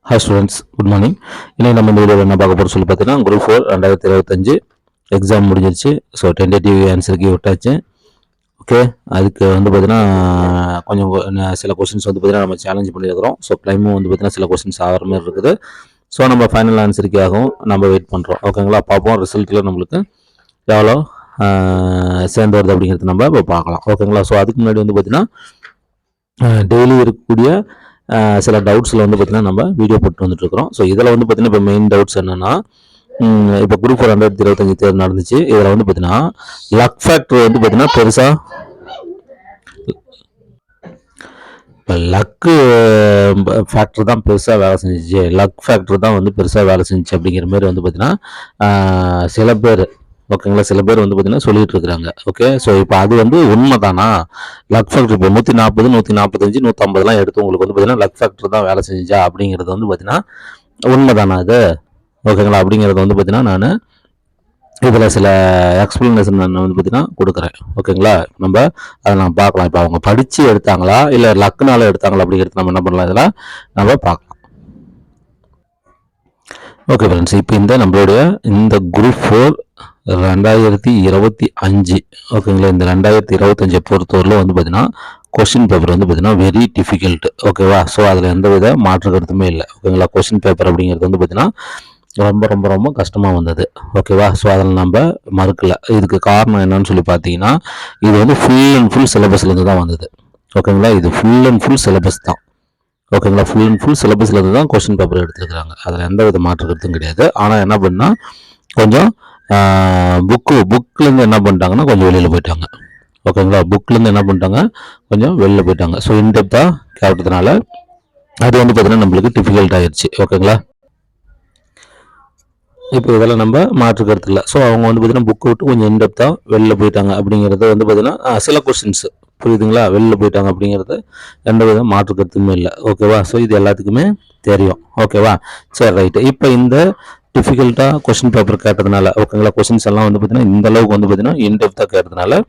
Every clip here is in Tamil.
Hi students, good morning. இன்னைக்கு நம்ம இந்த வீடியோவில் என்ன பார்க்க போகிறோம் சொல்லி பார்த்தீங்கன்னா, குரூப் 4 2025 எக்ஸாம் முடிஞ்சிருச்சு. ஸோ டென்டேட்டிவ் ஆன்சருக்கு விட்டாச்சு. ஓகே, அதுக்கு வந்து பார்த்தீங்கன்னா கொஞ்சம் சில கொஸ்டின்ஸ் வந்து பார்த்தீங்கன்னா நம்ம சேலஞ்ச் பண்ணியிருக்கிறோம். ஸோ டைமும் வந்து பார்த்தீங்கன்னா சில கொஸ்டின்ஸ் ஆகிற மாதிரி இருக்குது. ஸோ நம்ம ஃபைனல் ஆன்சருக்காகவும் நம்ம வெயிட் பண்ணுறோம். ஓகேங்களா, பார்ப்போம் ரிசல்ட்டில் நம்மளுக்கு எவ்வளோ சேர்ந்து வருது அப்படிங்கிறது நம்ம இப்போ பார்க்கலாம். ஓகேங்களா, ஸோ அதுக்கு முன்னாடி வந்து பார்த்தீங்கன்னா டெய்லி இருக்கக்கூடிய சில டவுட்ஸில் வந்து பார்த்தீங்கன்னா நம்ம வீடியோ போட்டு வந்துட்டு இருக்கிறோம். ஸோ இதில் வந்து பார்த்தீங்கன்னா இப்போ மெயின் டவுட்ஸ் என்னென்னா, இப்போ குரூப் 4 2025 தேர்வு நடந்துச்சு. இதில் வந்து பார்த்தீங்கன்னா லக் ஃபேக்டர் வந்து பார்த்தீங்கன்னா பெருசாக இப்போ லக்கு ஃபேக்டர் தான் பெருசாக வேலை செஞ்சிச்சு, லக் ஃபேக்டர் தான் வந்து பெருசாக வேலை செஞ்சிச்சு அப்படிங்கிற மாதிரி வந்து பார்த்தீங்கன்னா சில பேர், ஓகேங்களா, சில பேர் வந்து பார்த்தீங்கன்னா சொல்லிட்டு இருக்கிறாங்க. ஓகே, ஸோ இப்போ அது வந்து உண்மை தானா? லக் ஃபேக்டர் இப்போ 140, 145, 150 எடுத்து உங்களுக்கு வந்து பார்த்தீங்கன்னா லக் ஃபேக்டர் தான் வேலை செஞ்சா அப்படிங்கிறது வந்து பார்த்தீங்கன்னா உண்மை தானா அது? ஓகேங்களா, அப்படிங்கிறது வந்து பார்த்தீங்கன்னா நான் இதில் சில எக்ஸ்பிளனேஷன் நான் வந்து பார்த்தீங்கன்னா கொடுக்குறேன். ஓகேங்களா, நம்ம அதை நம்ம பார்க்கலாம். இப்போ அவங்க படித்து எடுத்தாங்களா இல்லை லக்குனால எடுத்தாங்களா அப்படிங்கிறது நம்ம என்ன பண்ணலாம், இதில் நம்ம பார்க்கலாம். ஓகே ஃப்ரெண்ட்ஸ், இப்போ இந்த நம்மளுடைய இந்த குரூப் 4 2025, ஓகேங்களா, இந்த 2025 பொறுத்தவரையில் வந்து பார்த்தீங்கன்னா கொஸ்டின் பேப்பர் வந்து பார்த்தீங்கன்னா வெரி டிஃபிகல்ட். ஓகேவா, ஸோ அதில் எந்த வித மாற்று கருத்துமே இல்லை. ஓகேங்களா, கொஸ்டின் பேப்பர் அப்படிங்கிறது வந்து பார்த்தீங்கன்னா ரொம்ப ரொம்ப ரொம்ப கஷ்டமாக வந்தது. ஓகேவா, ஸோ அதில் நம்ம மறுக்கலை. இதுக்கு காரணம் என்னன்னு சொல்லி பார்த்தீங்கன்னா, இது வந்து ஃபுல் அண்ட் ஃபுல் சிலபஸ்லேருந்து தான் வந்தது. ஓகேங்களா, இது ஃபுல் அண்ட் ஃபுல் சிலபஸ் தான். ஓகேங்களா, ஃபுல் அண்ட் ஃபுல் சிலபஸ்லேருந்து தான் கொஸ்டின் பேப்பர் எடுத்துருக்காங்க. அதில் எந்த வித மாற்று கருத்தும் கிடையாது. ஆனால் என்ன பண்ணால் கொஞ்சம் புக்லேருந்து என்ன பண்ணிட்டாங்கன்னா கொஞ்சம் வெளியில் போயிட்டாங்க. ஓகேங்களா, புக்லேருந்து என்ன பண்ணிட்டாங்க கொஞ்சம் வெளியில் போயிட்டாங்க. ஸோ இன்டெப்த்தாக கேட்டதுனால அது வந்து பார்த்தீங்கன்னா நம்மளுக்கு டிஃபிகல்ட் ஆயிடுச்சு. ஓகேங்களா, இப்போ இதெல்லாம் நம்ம மாற்று கருத்து இல்லை. ஸோ அவங்க வந்து பார்த்தீங்கன்னா புக்கை விட்டு கொஞ்சம் இன்டெப்த்தாக வெளியில் போயிட்டாங்க அப்படிங்கிறது வந்து பார்த்தீங்கன்னா சில கொஸ்டின்ஸ் புரியுதுங்களா, வெளியில் போயிட்டாங்க அப்படிங்கிறது எந்த வித மாற்று கருத்துமே இல்லை. ஓகேவா, ஸோ இது எல்லாத்துக்குமே தெரியும். ஓகேவா, சரி ரைட்டு. இப்போ இந்த டிஃபிகல்ட்டாக கொஸ்டின் பேப்பர் கேட்டதுனால, ஓகேங்களா, கொஸ்டின்ஸ் எல்லாம் வந்து பார்த்தீங்கன்னா இந்த அளவுக்கு வந்து பார்த்தீங்கன்னா இன்டெப்த்தாக கேட்டதுனால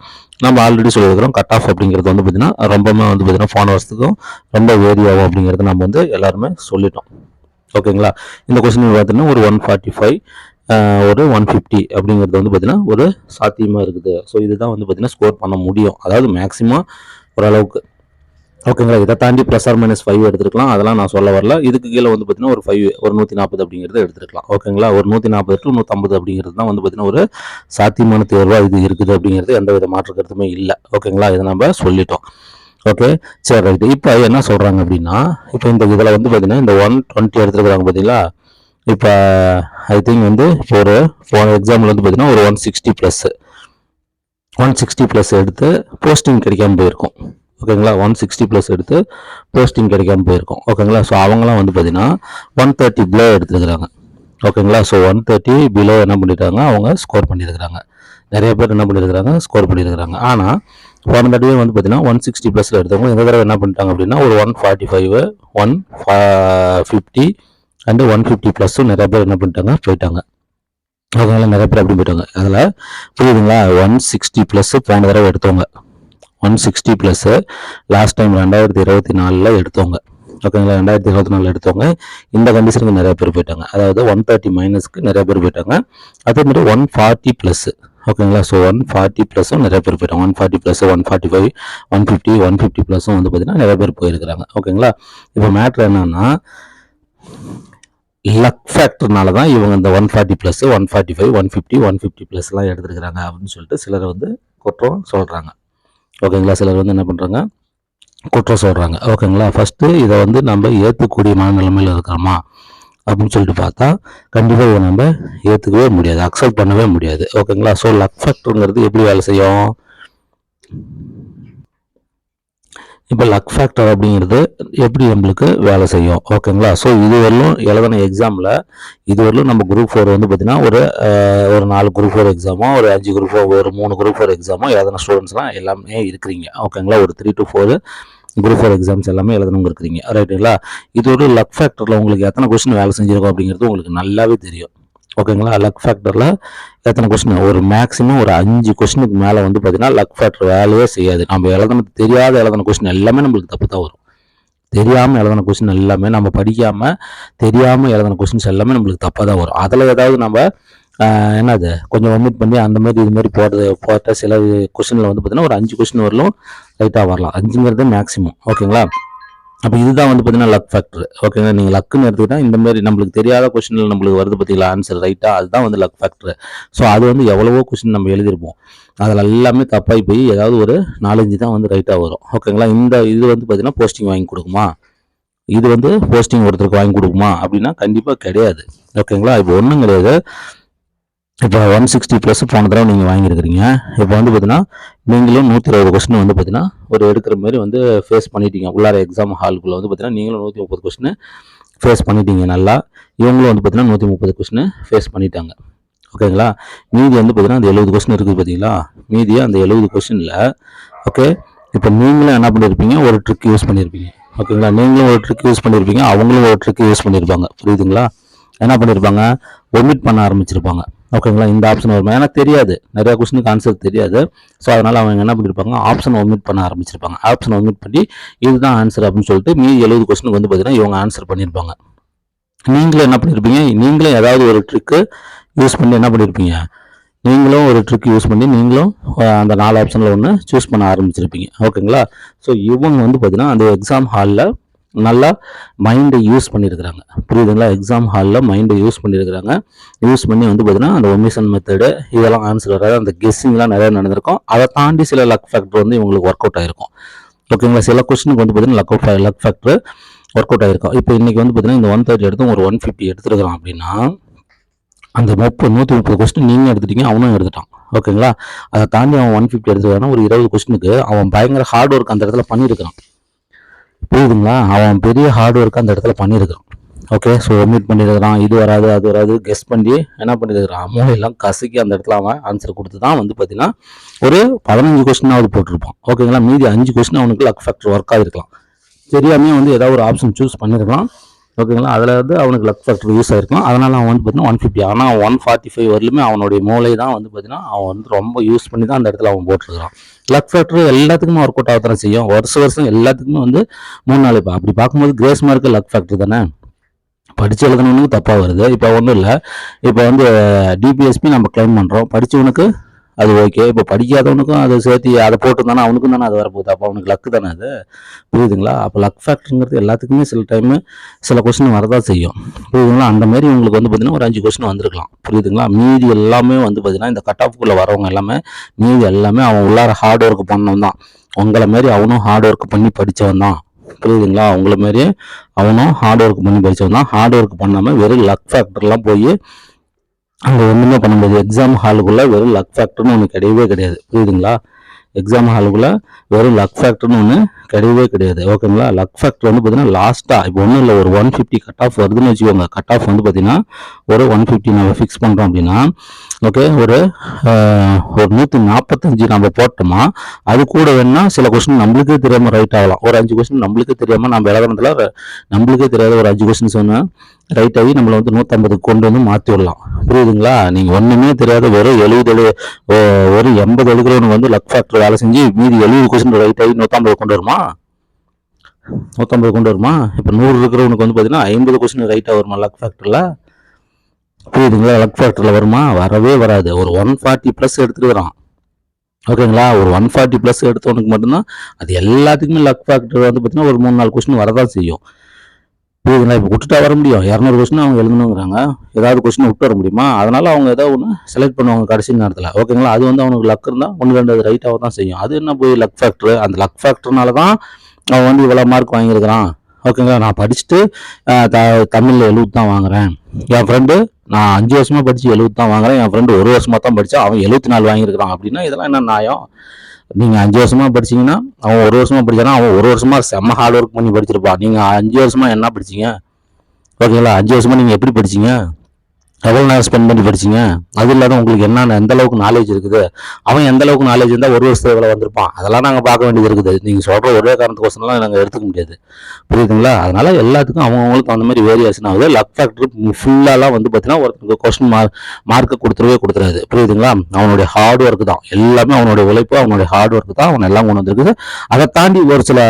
நம்ம ஆல்ரெடி சொல்லியிருக்கிறோம் கட் ஆஃப் அப்படிங்கிறது வந்து பார்த்தீங்கன்னா ரொம்பவே வந்து பார்த்தீங்கன்னா போன வருஷத்துக்கும் ரொம்ப வேரி ஆகும் அப்படிங்கிறது நம்ம வந்து எல்லாருமே சொல்லிட்டோம். ஓகேங்களா, இந்த கொஸ்டின் பார்த்தீங்கன்னா ஒரு 145 ஒரு 150 அப்படிங்கிறது வந்து பார்த்தீங்கன்னா ஒரு சாத்தியமாக இருக்குது. ஸோ இதுதான் வந்து பார்த்தீங்கன்னா ஸ்கோர் பண்ண முடியும், அதாவது மேக்ஸிமம் ஓரளவுக்கு. ஓகேங்களா, இதை தாண்டி ப்ளஸ் ஆர் மைனஸ் 5 எடுத்துருக்கலாம், அதெல்லாம் நான் சொல்ல வரல. இதுக்கு கீழே வந்து பார்த்தீங்கன்னா ஒரு 5 ஒரு 140 அப்படிங்கிறது எடுத்துருக்கலாம். ஓகேங்களா, ஒரு 140 to 150 அப்படிங்கிறது தான் வந்து பார்த்தீங்கன்னா ஒரு சாத்தியமான தேர்வாக இது இருக்குது அப்படிங்கிறது எந்த வித மாற்று கருத்துமே இல்லை. ஓகேங்களா, இதை நம்ம சொல்லிட்டோம். ஓகே, சரி ரைட்டு. இப்போ என்ன சொல்கிறாங்க அப்படின்னா, இப்போ இந்த இதில் வந்து பார்த்தீங்கன்னா இந்த 120 எடுத்துருக்குறாங்க பார்த்தீங்களா. இப்போ ஐ திங்க் வந்து இப்போ ஒரு எக்ஸாம்பிள் வந்து பார்த்தீங்கன்னா ஒரு 160 ப்ளஸ் எடுத்து போஸ்டிங் கிடைக்காம போயிருக்கும். ஓகேங்களா, 160 ப்ளஸ் எடுத்து போஸ்டிங் கிடைக்காம போயிருக்கும். ஓகேங்களா, ஸோ அவங்களாம் வந்து பார்த்தீங்கன்னா 130 பிலோ எடுத்துருக்குறாங்க. ஓகேங்களா, ஸோ 130 பிலோ என்ன பண்ணியிருக்காங்க, அவங்க ஸ்கோர் பண்ணியிருக்கிறாங்க. நிறைய பேர் என்ன பண்ணியிருக்கிறாங்க, ஸ்கோர் பண்ணியிருக்கிறாங்க. ஆனால் போன தடவை வந்து பார்த்தீங்கன்னா 160 ப்ளஸில் எடுத்தவங்க இந்த தடவை என்ன பண்ணிட்டாங்க அப்படின்னா ஒரு 145 150 அண்டு 150 ப்ளஸும் நிறைய பேர் என்ன பண்ணிட்டாங்க போயிட்டாங்க. அதனால நிறைய பேர் அப்படி போயிட்டாங்க. அதில் புரியுதுங்களா, 160 ப்ளஸ் போன தடவை எடுத்தவங்க, 160 ப்ளஸ்ஸு லாஸ்ட் டைம் 2024 எடுத்தவங்க. ஓகேங்களா, 2024 எடுத்தவங்க இந்த கண்டிஷனுக்கு நிறைய பேர் போயிட்டாங்க. அதாவது 130 மைனஸ்க்கு நிறைய பேர் போயிட்டாங்க. அதே மாதிரி 140 ப்ளஸ்ஸு. ஓகேங்களா, ஸோ 140 ப்ளஸும் நிறைய பேர் போயிட்டாங்க. 140 ப்ளஸ் 145 150 ப்ளஸும் வந்து பார்த்தீங்கன்னா நிறைய பேர் போயிருக்கிறாங்க. ஓகேங்களா, இப்போ மேட்ரு என்னன்னா லக் ஃபேக்டர்னால தான் இவங்க இந்த 140 ப்ளஸ் 145 150 ப்ளஸ்லாம் எடுத்துருக்கிறாங்க அப்படின்னு சொல்லிட்டு சிலர் வந்து குற்றம் சொல்கிறாங்க. ஓகேங்களா, சிலர் வந்து என்ன பண்ணுறாங்க, குற்றம் சொல்கிறாங்க. ஓகேங்களா, ஃபஸ்ட்டு இதை வந்து நம்ம ஏற்றுக்கூடிய மனநிலைமையில் இருக்கிறோமா அப்படின்னு சொல்லிட்டு பார்த்தா கண்டிப்பாக இதை நம்ம ஏற்றுக்கவே முடியாது, அக்செப்ட் பண்ணவே முடியாது. ஓகேங்களா, ஸோ லக் ஃபேக்டருங்கிறது எப்படி வேலை செய்யும்? இப்போ லக் ஃபேக்டர் அப்படிங்கிறது எப்படி நம்மளுக்கு வேலை செய்யும்? ஓகேங்களா, ஸோ இதுவரையிலும் எழுதின எக்ஸாமில் இதுவரையிலும் நம்ம குரூப் 4 வந்து பார்த்தீங்கன்னா ஒரு 4 குரூப் 4 எக்ஸாமோ ஒரு 5 குரூப் 4 ஒரு 3 குரூப் 4 எக்ஸாமோ எழுதின ஸ்டூடெண்ட்ஸ்லாம் எல்லாமே இருக்கிறீங்க. ஓகேங்களா, ஒரு 3 to 4 குரூப் 4 எக்ஸாம்ஸ் எல்லாமே எழுதணுங்க இருக்கிறீங்க. ரைட்டுங்களா, இது ஒரு லக் ஃபேக்டரில் உங்களுக்கு எத்தனை கொஸ்டின் வேலை செஞ்சிருக்கோம் அப்படிங்கிறது உங்களுக்கு நல்லாவே தெரியும். ஓகேங்களா, லக் ஃபேக்டரில் எத்தனை கொஸ்டின், ஒரு மேக்ஸிமம் ஒரு 5 கொஸ்டினுக்கு மேலே வந்து பார்த்தீங்கன்னா லக் ஃபேக்டர் வேலையே செய்யாது. நம்ம எழுதணும் தெரியாத எழுதின கொஸ்டின் எல்லாமே நம்மளுக்கு தப்பு தான் வரும். தெரியாமல் எழுதின கொஸ்டின் எல்லாமே, நம்ம படிக்காமல் தெரியாமல் எழுதின கொஸ்டின்ஸ் எல்லாமே நம்மளுக்கு தப்பாக தான் வரும். அதில் ஏதாவது நம்ம என்னது கொஞ்சம் ஒமிட் பண்ணி அந்த மாதிரி இது மாதிரி போட்ட சில கொஸ்டினில் வந்து பார்த்தீங்கன்னா ஒரு 5 கொஸ்டின் வரலும் ரைட்டாக வரலாம். 5ங்கிறது மேக்ஸிமம். ஓகேங்களா? அப்போ இதுதான் வந்து பார்த்தீங்கன்னா லக் ஃபேக்டர். ஓகேங்களா? நீங்கள் லக்குன்னு எடுத்துக்கிட்டால் இந்த மாதிரி நம்மளுக்கு தெரியாத கொஸ்டினில் நம்மளுக்கு வருது பார்த்தீங்களா ஆன்சர் ரைட்டாக, அதுதான் வந்து லக் ஃபேக்டர். ஸோ அது வந்து எவ்வளவோ கொஸ்டின் நம்ம எழுதியிருப்போம், அதில் எல்லாமே தப்பாகி போய் ஏதாவது ஒரு 4-5 தான் வந்து ரைட்டாக வரும். ஓகேங்களா? இது வந்து பார்த்தீங்கன்னா போஸ்டிங் வாங்கி கொடுக்குமா, இது வந்து போஸ்டிங் ஒருத்தருக்கு வாங்கி கொடுக்குமா அப்படின்னா கண்டிப்பாக கிடையாது. ஓகேங்களா? இப்போ ஒன்றும் கிடையாது. இப்போ 160+ போன தடவை நீங்கள் வாங்கியிருக்கிறீங்க. இப்போ வந்து பார்த்தீங்கன்னா நீங்களும் 120 கொஸ்டின் வந்து பார்த்தீங்கன்னா ஒரு எடுக்கிற மாதிரி வந்து ஃபேஸ் பண்ணிட்டீங்க. உள்ளார எக்ஸாம் ஹாலுக்குள்ளே வந்து பார்த்தீங்கன்னா நீங்களும் 130 கொஸ்டின் ஃபேஸ் பண்ணிட்டீங்க நல்லா. இவங்களும் வந்து பார்த்தீங்கன்னா 130 கொஸ்டின் ஃபேஸ் பண்ணிட்டாங்க. ஓகேங்களா? மீதி வந்து பார்த்தீங்கன்னா அந்த 70 கொஸ்டின் இருக்குது பார்த்தீங்களா, மீதியாக அந்த 70 கொஸ்டினில் ஓகே இப்போ நீங்களும் என்ன பண்ணியிருப்பீங்க, ஒரு ட்ரிக் யூஸ் பண்ணியிருப்பீங்க. ஓகேங்களா? நீங்களும் ஒரு ட்ரிக் யூஸ் பண்ணியிருப்பீங்க, அவங்களும் ஒரு ட்ரிக் யூஸ் பண்ணியிருப்பாங்க. புரியுதுங்களா? என்ன பண்ணியிருப்பாங்க, ஒமிட் பண்ண ஆரம்பிச்சிருப்பாங்க. ஓகேங்களா? இந்த ஆப்ஷன் வருமா, ஏன்னா தெரியாது, நிறையா கொஸ்டினுக்கு ஆன்சர் தெரியாது. ஸோ அதனால் அவங்க என்ன பண்ணியிருப்பாங்க, ஆப்ஷன் ஒமிட் பண்ண ஆரம்பிச்சிருப்பாங்க. ஆப்ஷன் ஒமிட் பண்ணி இதுதான் ஆன்சர் அப்படின்னு சொல்லிட்டு மீதி 70 கொஸ்டினுக்கு வந்து பார்த்தீங்கன்னா இவங்க ஆன்சர் பண்ணியிருப்பாங்க. நீங்களும் என்ன பண்ணியிருப்பீங்க, நீங்களும் ஏதாவது ஒரு ட்ரிக்கு யூஸ் பண்ணி என்ன பண்ணியிருப்பீங்க, நீங்களும் ஒரு ட்ரிக் யூஸ் பண்ணி நீங்களும் அந்த 4 ஆப்ஷனில் ஒன்று சூஸ் பண்ண ஆரம்பிச்சிருப்பீங்க. ஓகேங்களா? ஸோ இவங்க வந்து பார்த்தீங்கன்னா அந்த எக்ஸாம் ஹாலில் நல்லா மைண்டை யூஸ் பண்ணியிருக்கிறாங்க. புரியுதுங்களா? எக்ஸாம் ஹாலில் மைண்டை யூஸ் பண்ணியிருக்கிறாங்க. யூஸ் பண்ணி வந்து பார்த்தீங்கன்னா அந்த ஒமிஷன் மெத்தடு இதெல்லாம் ஆன்சர் வராது, அந்த கெஸ்ஸிங்லாம் நிறையா நடந்திருக்கும். அதை தாண்டி சில லக் ஃபேக்டர் வந்து இவங்களுக்கு ஒர்க் அவுட் ஆகிருக்கும். ஓகேங்களா? சில கொஸ்டினுக்கு வந்து பார்த்தீங்கன்னா லக் ஃபேக்டர் ஒர்க் அவுட் ஆகிருக்கும். இப்போ இன்றைக்கி வந்து பார்த்தீங்கன்னா இந்த 130 எடுத்து ஒரு 150 எடுத்துருக்கிறோம் அப்படின்னா அந்த 130 கொஸ்டின் நீங்கள் எடுத்துட்டீங்க, அவனும் எடுத்துட்டான். ஓகேங்களா? அதை தாண்டி அவன் 150 எடுத்துக்கிறான்னா ஒரு 20 கொஸ்டினுக்கு அவன் பயங்கர ஹார்ட் ஒர்க் அந்த இடத்துல பண்ணியிருக்கிறான். புரியுதுங்களா? அவன் பெரிய ஹார்ட் ஒர்க் அந்த இடத்துல பண்ணியிருக்கிறான். ஓகே, ஸோ ஒமிட் பண்ணியிருக்கிறான், இது வராது அது வராது கெஸ் பண்ணி என்ன பண்ணியிருக்கிறான், மூளையெல்லாம் கசக்கி அந்த இடத்துல அவன் ஆன்சர் கொடுத்து தான் வந்து பார்த்தீங்கன்னா ஒரு 15 கொஸ்டினாவது போட்டிருப்பான். ஓகேங்களா? மீதி 5 கொஸ்டின் அவனுக்கு லக் ஃபேக்டர் ஒர்க் ஆகிருக்கலாம். தெரியாமே வந்து ஏதாவது ஒரு ஆப்ஷன் சூஸ் பண்ணியிருக்கலாம். ஓகேங்களா? அதில் வந்து அவனுக்கு லக் ஃபேக்டர் யூஸ் ஆகிருக்கலாம். அதனால் அவன் வந்து பார்த்தீங்கன்னா 150, ஆனால் 145 வரலுமே அவனுடைய மூளை தான் வந்து பார்த்தீங்கன்னா அவன் வந்து ரொம்ப யூஸ் பண்ணி தான் அந்த இடத்துல அவன் போட்டிருக்கிறான். லக் ஃபேக்டர் எல்லாத்துக்குமே ஒர்க் அவுட் ஆகத்தான் செய்யும். வருஷம் எல்லாத்துக்குமே வந்து 3-4 இப்போ அப்படி பார்க்கும்போது கிரேஸ் மார்க்கு லக் ஃபேக்டர் தானே. படித்து எழுதணுன்னு தப்பாக வருது. இப்போ ஒன்றும் இல்லை, இப்போ வந்து டிபிஎஸ்பி நம்ம கிளைம் பண்ணுறோம், படித்தவனுக்கு அது ஓகே. இப்போ படிக்காதவனுக்கும் அதை சேர்த்து அதை போட்டுருந்தானே அவனுக்கும் தானே அது வரப்போகுது. அப்போ அவனுக்கு லக்கு தானே அது. புரியுதுங்களா? அப்போ லக் ஃபேக்டருங்கிறது எல்லாத்துக்குமே சில டைமு சில கொஸ்டின் வரதான் செய்யும். புரியுதுங்களா? அந்த மாதிரி உங்களுக்கு வந்து பார்த்தீங்கன்னா ஒரு 5 கொஸ்டின் வந்திருக்கலாம். புரியுதுங்களா? மீதி எல்லாமே வந்து பார்த்தீங்கன்னா இந்த கட் ஆஃப்குள்ளே வரவங்க எல்லாமே மீதி எல்லாமே அவன் உள்ளார ஹார்ட் ஒர்க் பண்ணவன் தான். உங்களை மாரி அவனும் ஹார்ட் ஒர்க் பண்ணி படித்தவன் தான். புரியுதுங்களா? உங்களை மாரி அவனும் ஹார்ட் ஒர்க் பண்ணி படித்தவன் தான். ஹார்ட் ஒர்க் பண்ணாமல் வெறும் லக் ஃபேக்டர்லாம் போய் அங்கே ஒன்றுமே பண்ண முடியாது. எக்ஸாம் ஹாலுக்குள்ளே வெறும் லக் ஃபேக்டர்னு ஒன்று கிடையவே கிடையாது. புரியுதுங்களா? எக்ஸாம் ஹாலுக்குள்ளே வெறும் லக் ஃபேக்டர்னு ஒன்று கிடையவே கிடையாது. ஓகேங்களா? லக் ஃபேக்டர் வந்து பார்த்தீங்கன்னா லாஸ்ட்டாக இப்போ ஒன்றும் இல்லை, ஒரு 150 கட் ஆஃப் வருதுன்னு வச்சுக்கோங்க. கட் ஆஃப் வந்து பார்த்தீங்கன்னா ஒரு 150 நம்ம ஃபிக்ஸ் பண்ணுறோம் அப்படின்னா ஓகே, ஒரு 145 நம்ம போட்டோமா, அது கூட வேணா சில கொஸ்டின் நம்மளுக்கே தெரியாமல் ரைட் ஆகலாம். ஒரு 5 கொஸ்டின் நம்மளுக்கே தெரியாமல் நம்ம எழுதுறதுல நம்மளுக்கே தெரியாத ஒரு 5 கொஸ்டின் சொன்னால் ரைட் ஆகி நம்மளை வந்து 150 கொண்டு வந்து மாற்றி விடலாம். புரியுதுங்களா? நீங்கள் ஒன்றுமே தெரியாத வெறும் 70 ஒரு 80 எழுதுறவனுக்கு வந்து லக் ஃபேக்டர் வேலை செஞ்சு மீதி 70 கொஸ்டின் ரைட் ஆகி 150 கொண்டு வருமா? 150 கொண்டு வருமா? இப்போ 100 இருக்கிறவனுக்கு வந்து பார்த்தீங்கன்னா 50 கொஸ்டின் ரைட்டாக வருமா லக் ஃபேக்டரில்? புரியுதுங்களா? லக் ஃபேக்டரில் வருமா? வரவே வராது. ஒரு 140+ எடுத்துகிட்டு வரான். ஓகேங்களா? ஒரு 140+ எடுத்தவனுக்கு மட்டும்தான் அது எல்லாத்துக்குமே லக் ஃபேக்டர் வந்து பார்த்தீங்கன்னா ஒரு 3-4 கொஸ்டின் வரதான் செய்யும். புரியுதுங்களா? இப்போ விட்டுட்டா வர முடியும். 200 கொஸ்டின் அவங்க எழுதணுங்கிறாங்க, ஏதாவது கொஸ்டின் விட்டு வர முடியுமா? அதனால அவங்க ஏதாவது ஒன்று செலக்ட் பண்ணுவாங்க கடைசி நேரத்தில். ஓகேங்களா? அது வந்து அவனுக்கு லக் இருந்தால் 1-2 அது ரைட்டாக தான் செய்யும். அது என்ன போய் லக் ஃபேக்டர், அந்த லக் ஃபேக்டர்னால தான் அவன் வந்து இவ்வளோ மார்க் வாங்கியிருக்கிறான். ஓகேங்களா? நான் படிச்சுட்டு தமிழில் 70 தான் வாங்குறேன். என் ஃப்ரெண்டு நான் 5 வருஷமாக படித்து 70 தான் வாங்குறேன், என் ஃப்ரெண்டு 1 வருஷமாக தான் படித்தா அவன் 74 வாங்கியிருக்கிறான் அப்படின்னா இதெல்லாம் என்ன நியாயம்? நீங்கள் 5 வருஷமாக படிச்சிங்கன்னா அவன் 1 வருஷமாக படிச்சானா அவன் 1 வருஷமாக செம்ம ஹார்ட் ஒர்க் பண்ணி படிச்சிருப்பான். நீங்கள் 5 வருஷமாக என்ன படிச்சிங்க? ஓகேங்களா? 5 வருஷமாக நீங்கள் எப்படி படிச்சிங்க? எவ்வளோ நேரம் ஸ்பெண்ட் பண்ணி படிச்சிங்க? அது இல்லாத உங்களுக்கு என்னென்ன எந்த அளவுக்கு நாலேஜ் இருக்குது? அவன் எந்த அளவுக்கு நாலேஜ் இருந்தால் 1 வருஷத்துல எவ்வளோ வந்திருப்பான்? அதெல்லாம் நாங்கள் பார்க்க வேண்டியது இருக்குது. நீங்கள் சொல்கிற ஒரே காரணத்துக்கோசரம்லாம் நாங்கள் எடுத்துக்க முடியாது. புரியுதுங்களா? அதனால் எல்லாத்துக்கும் அவங்கவுங்களுக்கு அந்த மாதிரி வேரியேஷன் ஆகுது. லக் ஃபேக்டர் ஃபுல்லாலாம் வந்து பார்த்தீங்கன்னா ஒருத்தருக்கு கொஸ்டின் மார்க்கை கொடுத்துறாது. புரியுதுங்களா? அவனுடைய ஹார்ட் ஒர்க் தான் எல்லாமே, அவனுடைய உழைப்பு அவனுடைய ஹார்ட் ஒர்க் தான் அவன் எல்லாம் கொண்டு வந்துருக்குது. அதை தாண்டி ஒரு சில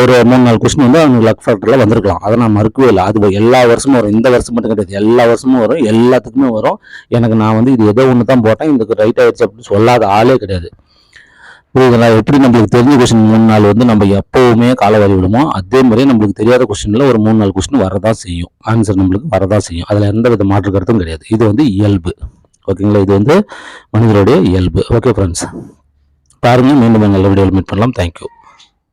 ஒரு 3-4 கொஸ்டின் வந்து அவனுக்கு லக் ஃபேக்டரில் வந்திருக்கலாம். அதை நான் மறுக்கவே இல்லை. அது எல்லா வருஷமும் வரும், இந்த வருஷம் மட்டும் கிடையாது, எல்லா வருஷமும் வரும், எல்லாத்துக்குமே வரும். எனக்கு நான் வந்து இது ஏதோ ஒன்று தான் போட்டேன், இதுக்கு ரைட் ஆயிடுச்சு அப்படின்னு சொல்லாத ஆளே கிடையாது. புரியுதுங்களா? எப்படி நம்மளுக்கு தெரிஞ்ச கொஸ்டின் 3-4 வந்து நம்ம எப்போவுமே காலவாரி விடுமோ, அதே மாதிரி நம்மளுக்கு தெரியாத கொஸ்டினில் ஒரு 3-4 கொஸ்டின் வரதான் செய்யும், ஆன்சர் நம்மளுக்கு வரதான் செய்யும். அதில் எந்த வித மாற்று கருத்தும் கிடையாது. இது வந்து இயல்பு. ஓகேங்களா? இது வந்து மனிதனுடைய இயல்பு. ஓகே ஃப்ரெண்ட்ஸ், பாருங்கள், மீண்டும் நல்ல வீடியோவில் மீட் பண்ணலாம். தேங்க்யூ.